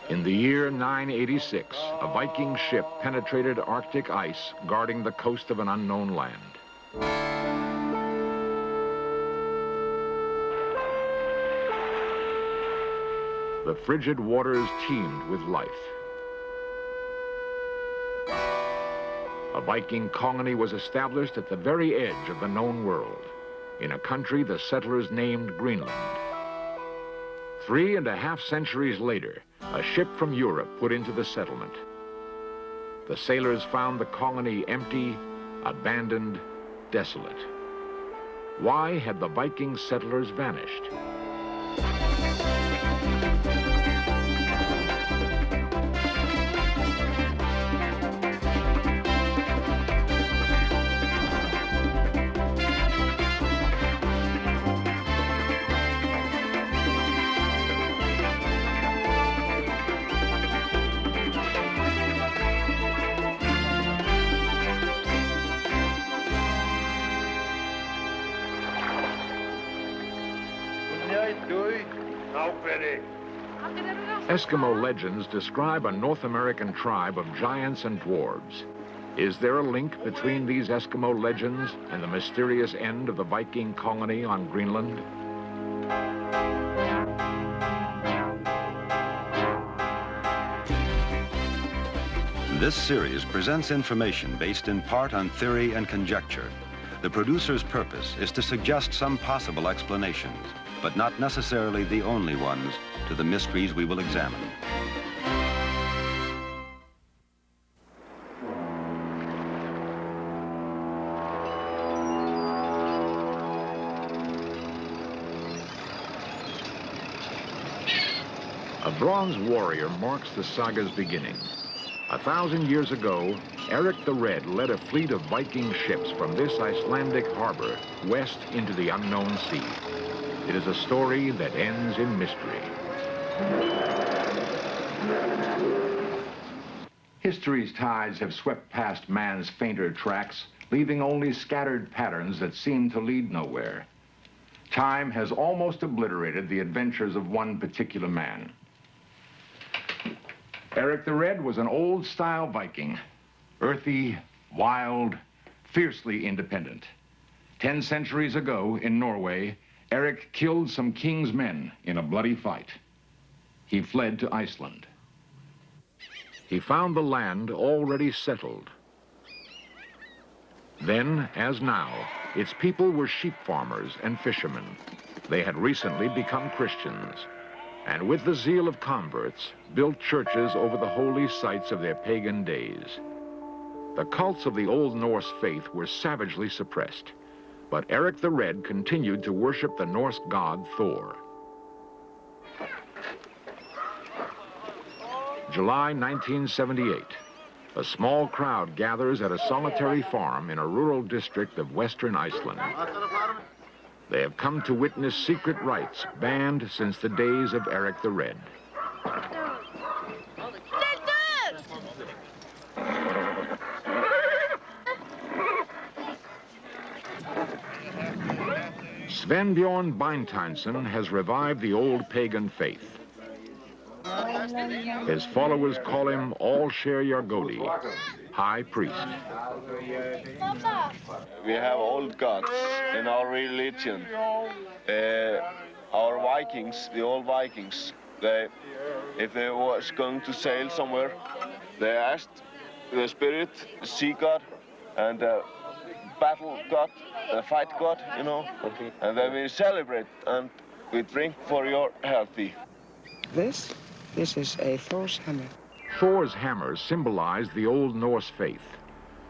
In the year 986, a Viking ship penetrated Arctic ice, guarding the coast of an unknown land. The frigid waters teemed with life. A Viking colony was established at the very edge of the known world, in a country the settlers named Greenland. 3.5 centuries later, a ship from Europe put into the settlement. The sailors found the colony empty, abandoned, desolate. Why had the Viking settlers vanished? Eskimo legends describe a North American tribe of giants and dwarves. Is there a link between these Eskimo legends and the mysterious end of the Viking colony on Greenland? This series presents information based in part on theory and conjecture. The producer's purpose is to suggest some possible explanations, but not necessarily the only ones, to the mysteries we will examine. A bronze warrior marks the saga's beginning. 1,000 years ago, Erik the Red led a fleet of Viking ships from this Icelandic harbor west into the unknown sea. It is a story that ends in mystery. History's tides have swept past man's fainter tracks, leaving only scattered patterns that seem to lead nowhere. Time has almost obliterated the adventures of one particular man. Erik the Red was an old-style Viking, earthy, wild, fiercely independent. 10 centuries ago in Norway, Erik killed some king's men in a bloody fight. He fled to Iceland. He found the land already settled. Then, as now, its people were sheep farmers and fishermen. They had recently become Christians, and with the zeal of converts, built churches over the holy sites of their pagan days. The cults of the Old Norse faith were savagely suppressed, but Erik the Red continued to worship the Norse god Thor. July 1978. A small crowd gathers at a solitary farm in a rural district of western Iceland. They have come to witness secret rites banned since the days of Erik the Red. Svenbjorn Beintainsen has revived the old pagan faith. His followers call him All-Share-Yargodi, High Priest. We have old gods in our religion. Our Vikings, the old Vikings, if they was going to sail somewhere, they asked the spirit, the sea god, and the battle god, the fight god, you know. Okay. And then we celebrate and we drink for your healthy. This is a Thor's hammer. Thor's hammer symbolized the Old Norse faith.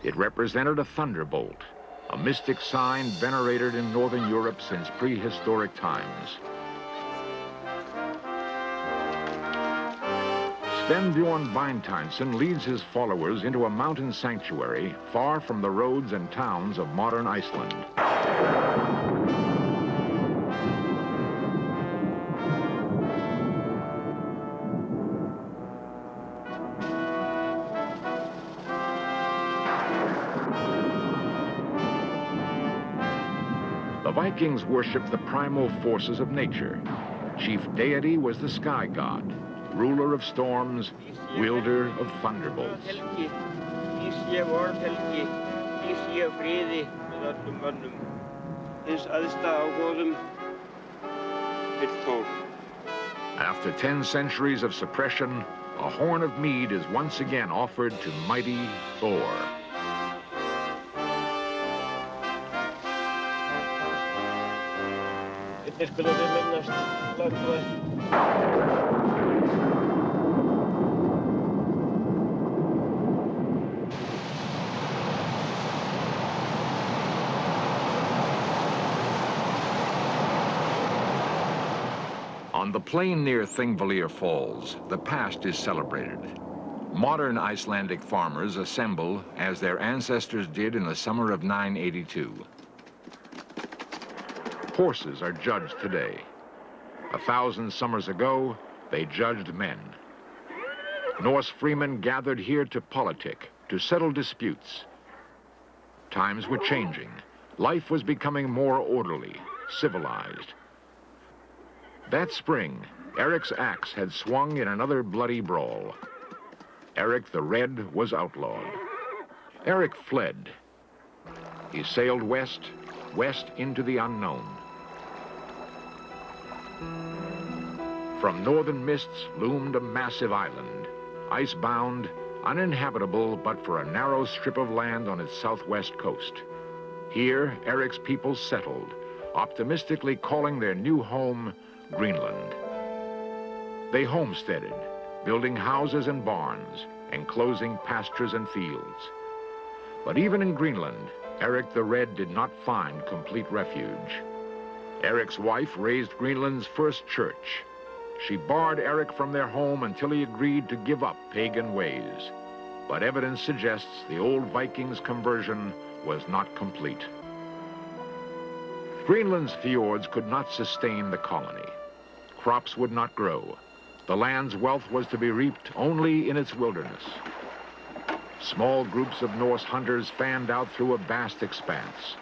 It represented a thunderbolt, a mystic sign venerated in Northern Europe since prehistoric times. Svenbjorn Beintainsen leads his followers into a mountain sanctuary far from the roads and towns of modern Iceland. The Vikings worshipped the primal forces of nature. Chief deity was the sky god, ruler of storms, wielder of thunderbolts. After 10 centuries of suppression, a horn of mead is once again offered to mighty Thor. On the plain near Thingvellir Falls, the past is celebrated. Modern Icelandic farmers assemble as their ancestors did in the summer of 982. Horses are judged today. 1,000 summers ago, they judged men. Norse freemen gathered here to politic, to settle disputes. Times were changing. Life was becoming more orderly, civilized. That spring, Erik's axe had swung in another bloody brawl. Erik the Red was outlawed. Erik fled. He sailed west into the unknown. From northern mists loomed a massive island, icebound, uninhabitable but for a narrow strip of land on its southwest coast. Here, Erik's people settled, optimistically calling their new home Greenland. They homesteaded, building houses and barns, enclosing pastures and fields. But even in Greenland, Erik the Red did not find complete refuge. Erik's wife raised Greenland's first church. She barred Erik from their home until he agreed to give up pagan ways. But evidence suggests the old Vikings' conversion was not complete. Greenland's fjords could not sustain the colony. Crops would not grow. The land's wealth was to be reaped only in its wilderness. Small groups of Norse hunters fanned out through a vast expanse.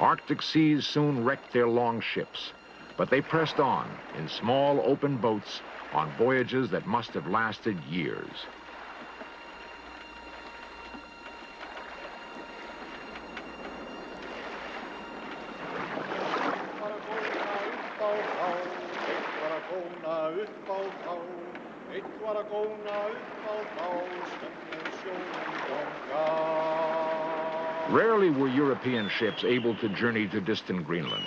Arctic seas soon wrecked their long ships, but they pressed on in small open boats on voyages that must have lasted years. Rarely were European ships able to journey to distant Greenland.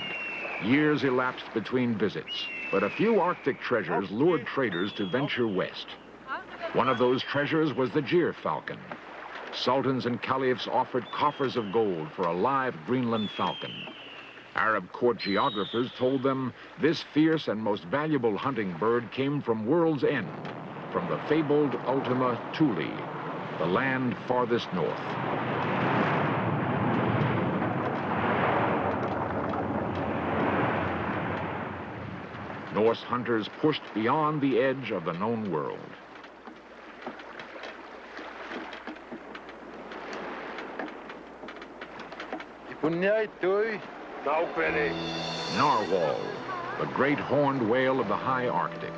Years elapsed between visits, but a few Arctic treasures lured traders to venture west. One of those treasures was the gyrfalcon. Sultans and caliphs offered coffers of gold for a live Greenland falcon. Arab court geographers told them this fierce and most valuable hunting bird came from world's end, from the fabled Ultima Thule, the land farthest north. Norse hunters pushed beyond the edge of the known world. Narwhal, the great horned whale of the high Arctic.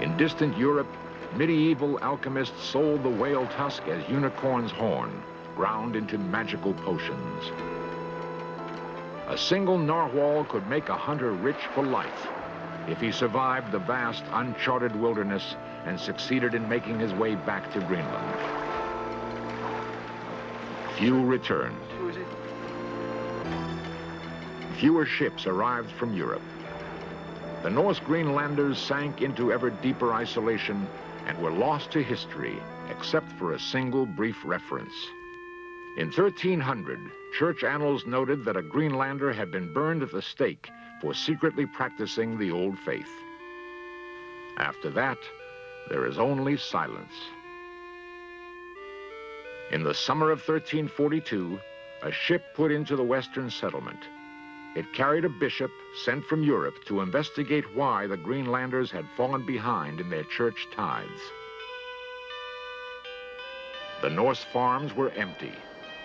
In distant Europe, medieval alchemists sold the whale tusk as unicorn's horn, ground into magical potions. A single narwhal could make a hunter rich for life if he survived the vast, uncharted wilderness and succeeded in making his way back to Greenland. Few returned. Fewer ships arrived from Europe. The Norse Greenlanders sank into ever deeper isolation and were lost to history, except for a single brief reference. In 1300, church annals noted that a Greenlander had been burned at the stake for secretly practicing the old faith. After that, there is only silence. In the summer of 1342, a ship put into the western settlement. It carried a bishop sent from Europe to investigate why the Greenlanders had fallen behind in their church tithes. The Norse farms were empty,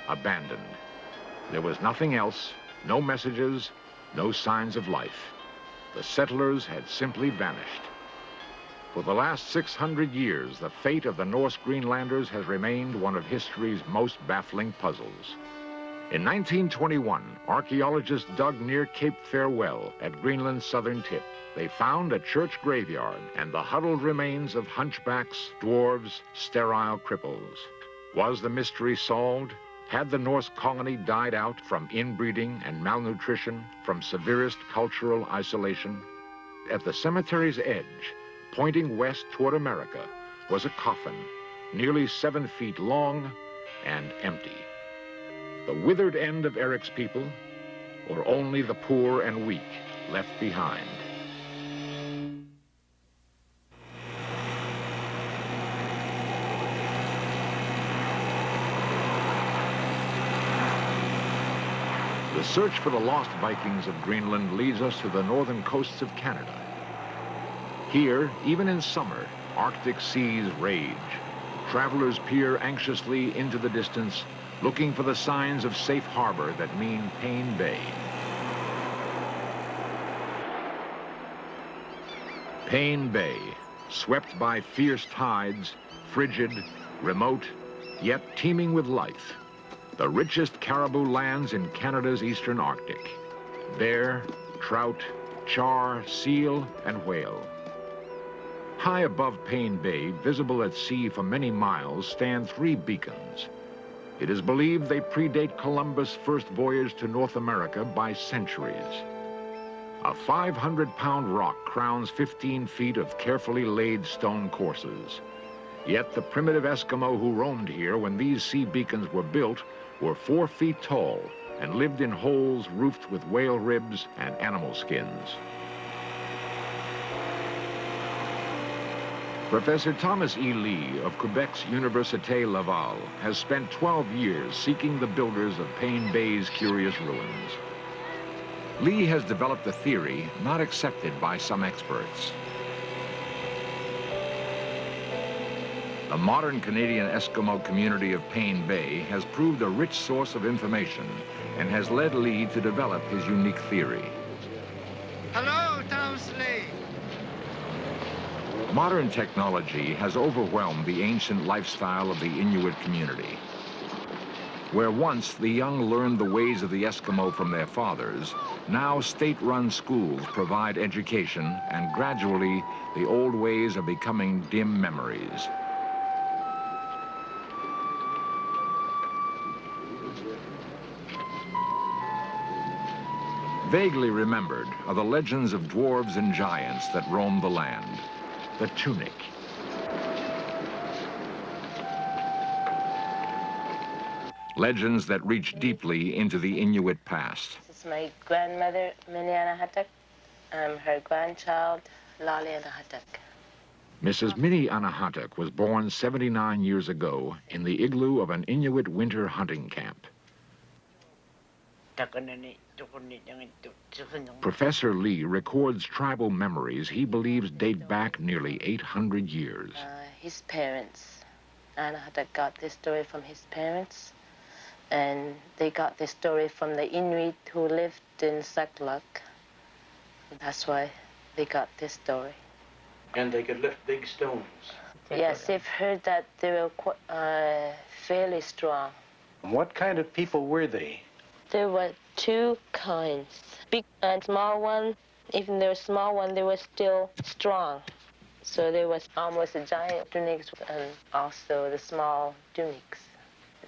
abandoned. There was nothing else, no messages, no signs of life. The settlers had simply vanished. For the last 600 years, the fate of the Norse Greenlanders has remained one of history's most baffling puzzles. In 1921, archaeologists dug near Cape Farewell at Greenland's southern tip. They found a church graveyard and the huddled remains of hunchbacks, dwarves, sterile cripples. Was the mystery solved? Had the Norse colony died out from inbreeding and malnutrition, from severest cultural isolation? At the cemetery's edge, pointing west toward America, was a coffin, nearly 7 feet long and empty. The withered end of Erik's people, or only the poor and weak left behind? The search for the lost Vikings of Greenland leads us to the northern coasts of Canada. Here, even in summer, Arctic seas rage. Travelers peer anxiously into the distance, looking for the signs of safe harbor that mean Payne Bay. Payne Bay, swept by fierce tides, frigid, remote, yet teeming with life. The richest caribou lands in Canada's eastern Arctic. Bear, trout, char, seal, and whale. High above Payne Bay, visible at sea for many miles, stand 3 beacons. It is believed they predate Columbus' first voyage to North America by centuries. A 500-pound rock crowns 15 feet of carefully laid stone courses. Yet the primitive Eskimo who roamed here when these sea beacons were built were 4 feet tall and lived in holes roofed with whale ribs and animal skins. Professor Thomas E. Lee of Quebec's Université Laval has spent 12 years seeking the builders of Payne Bay's curious ruins. Lee has developed a theory not accepted by some experts. The modern Canadian Eskimo community of Payne Bay has proved a rich source of information and has led Lee to develop his unique theory. Hello, Thomas Lee. Modern technology has overwhelmed the ancient lifestyle of the Inuit community. Where once the young learned the ways of the Eskimo from their fathers, now state-run schools provide education, and gradually the old ways are becoming dim memories. Vaguely remembered are the legends of dwarves and giants that roamed the land. The tunic. Legends that reach deeply into the Inuit past. This is my grandmother, Minnie Anahatak. I'm her grandchild, Lali Anahatak. Mrs. Minnie Anahatak was born 79 years ago in the igloo of an Inuit winter hunting camp. Professor Lee records tribal memories he believes date back nearly 800 years. His parents, Anahatak got this story from his parents, and they got this story from the Inuit who lived in Sakluk. That's why they got this story. And they could lift big stones. Yes, they've heard that they were fairly strong. What kind of people were they? There were 2 kinds, big and small one. Even though small one, they were still strong. So there was almost a giant tunics and also the small tunics.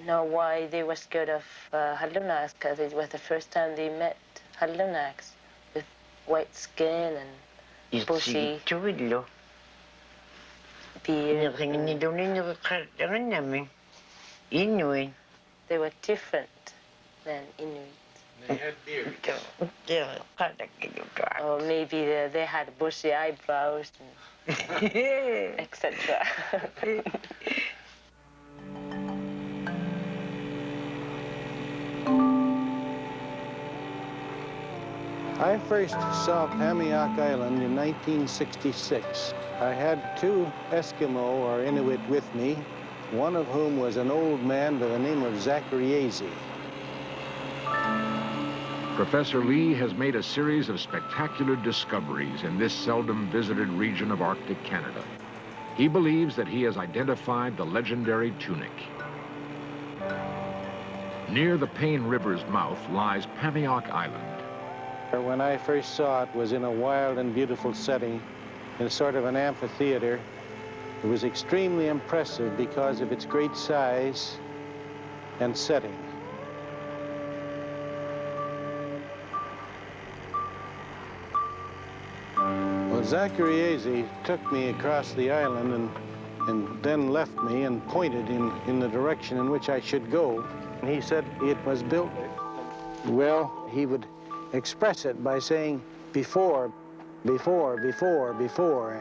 Now why they were scared of Halunaks, because it was the first time they met Halunaks with white skin and bushy beard. They were different than Inuit. They had beards. Or maybe they had bushy eyebrows, etc. I first saw Pamiak Island in 1966. I had 2 Eskimo or Inuit with me, one of whom was an old man by the name of Zachariasi. Professor Lee has made a series of spectacular discoveries in this seldom visited region of Arctic Canada. He believes that he has identified the legendary tunic. Near the Payne River's mouth lies Pamiok Island. When I first saw it was in a wild and beautiful setting, in sort of an amphitheater. It was extremely impressive because of its great size and setting. Well, Zachariasi took me across the island and then left me and pointed in the direction in which I should go. And he said it was built, well, he would express it by saying, before, before, before, before.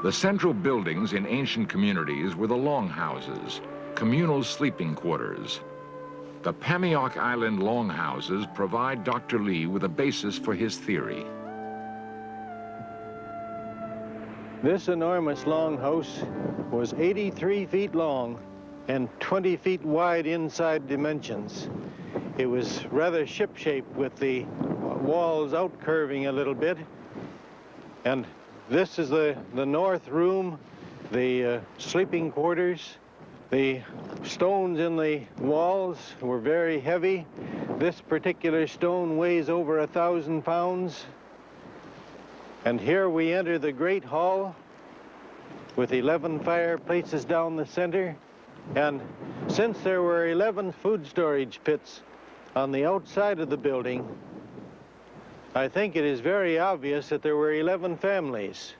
The central buildings in ancient communities were the longhouses, communal sleeping quarters. The Pamiok Island longhouses provide Dr. Lee with a basis for his theory. This enormous longhouse was 83 feet long and 20 feet wide inside dimensions. It was rather ship-shaped with the walls out-curving a little bit. And this is the north room, the sleeping quarters. The stones in the walls were very heavy. This particular stone weighs over 1,000 pounds. And here we enter the great hall with 11 fireplaces down the center. And since there were 11 food storage pits on the outside of the building, I think it is very obvious that there were 11 families.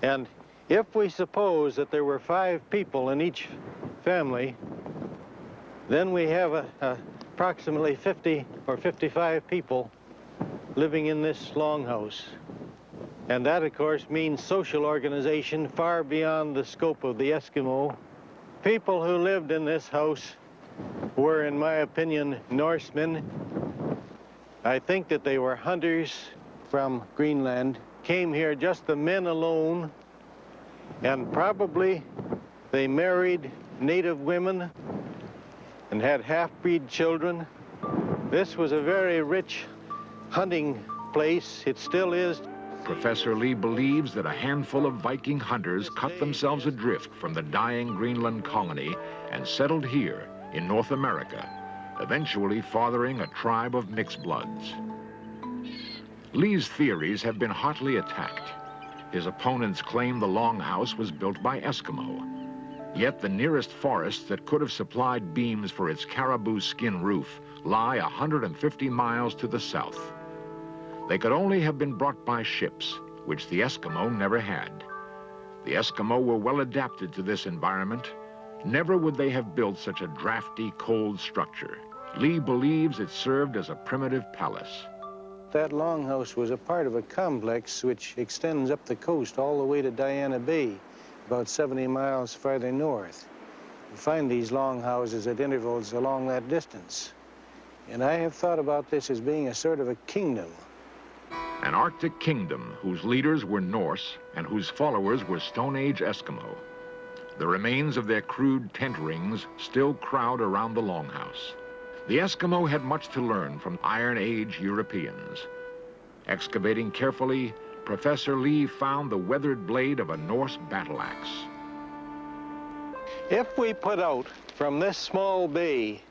And if we suppose that there were 5 people in each family, then we have approximately 50 or 55 people living in this longhouse. And that, of course, means social organization far beyond the scope of the Eskimo. People who lived in this house were, in my opinion, Norsemen. I think that they were hunters from Greenland, came here just the men alone, and probably they married native women and had half-breed children. This was a very rich hunting place. It still is. Professor Lee believes that a handful of Viking hunters cut themselves adrift from the dying Greenland colony and settled here in North America, eventually fathering a tribe of mixed bloods. Lee's theories have been hotly attacked. His opponents claim the longhouse was built by Eskimo. Yet the nearest forests that could have supplied beams for its caribou skin roof lie 150 miles to the south. They could only have been brought by ships, which the Eskimo never had. The Eskimo were well adapted to this environment. Never would they have built such a drafty, cold structure. Lee believes it served as a primitive palace. That longhouse was a part of a complex which extends up the coast all the way to Diana Bay, about 70 miles farther north. You find these longhouses at intervals along that distance. And I have thought about this as being a sort of a kingdom. An Arctic kingdom whose leaders were Norse and whose followers were Stone Age Eskimo. The remains of their crude tent rings still crowd around the longhouse. The Eskimo had much to learn from Iron Age Europeans. Excavating carefully, Professor Lee found the weathered blade of a Norse battle axe. If we put out from this small bay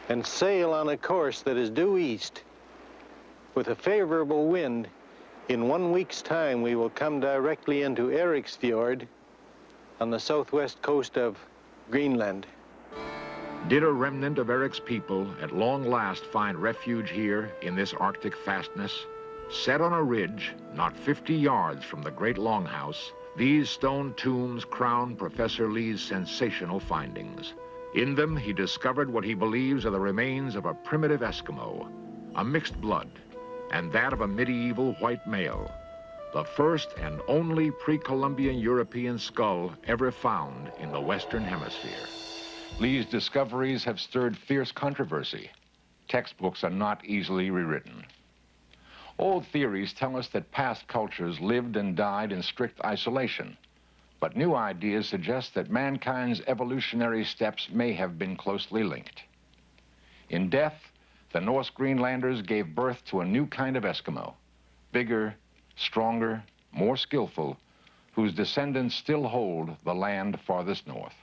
and sail on a course that is due east, with a favorable wind, in 1 week's time we will come directly into Eriksfjord on the southwest coast of Greenland. Did a remnant of Eric's people at long last find refuge here in this Arctic fastness? Set on a ridge not 50 yards from the great longhouse, these stone tombs crown Professor Lee's sensational findings. In them, he discovered what he believes are the remains of a primitive Eskimo, a mixed blood, and that of a medieval white male, the first and only pre-Columbian European skull ever found in the Western Hemisphere. Lee's discoveries have stirred fierce controversy. Textbooks are not easily rewritten. Old theories tell us that past cultures lived and died in strict isolation. But new ideas suggest that mankind's evolutionary steps may have been closely linked. In death, the Norse Greenlanders gave birth to a new kind of Eskimo, bigger, stronger, more skillful, whose descendants still hold the land farthest north.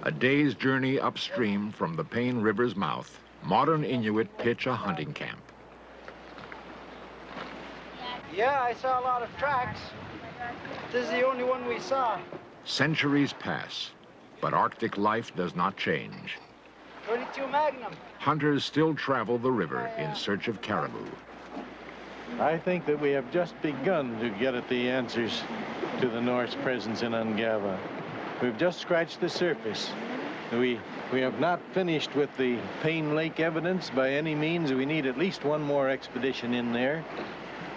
A day's journey upstream from the Paine River's mouth, modern Inuit pitch a hunting camp. Yeah, I saw a lot of tracks. This is the only one we saw. Centuries pass, but Arctic life does not change. 22 Magnum. Hunters still travel the river in search of caribou. I think that we have just begun to get at the answers to the Norse presence in Ungava. We've just scratched the surface. We have not finished with the Paine Lake evidence by any means. We need at least one more expedition in there.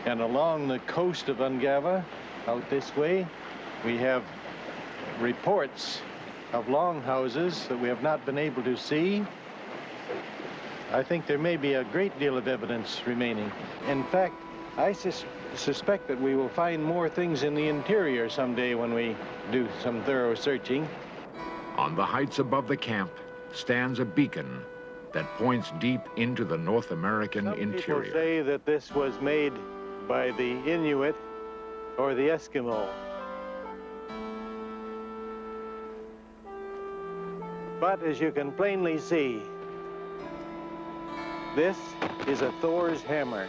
And along the coast of Ungava, out this way, we have reports of longhouses that we have not been able to see. I think there may be a great deal of evidence remaining. In fact, I suspect that we will find more things in the interior someday when we do some thorough searching. On the heights above the camp stands a beacon that points deep into the North American interior. People say that this was made by the Inuit or the Eskimo. But as you can plainly see, this is a Thor's hammer.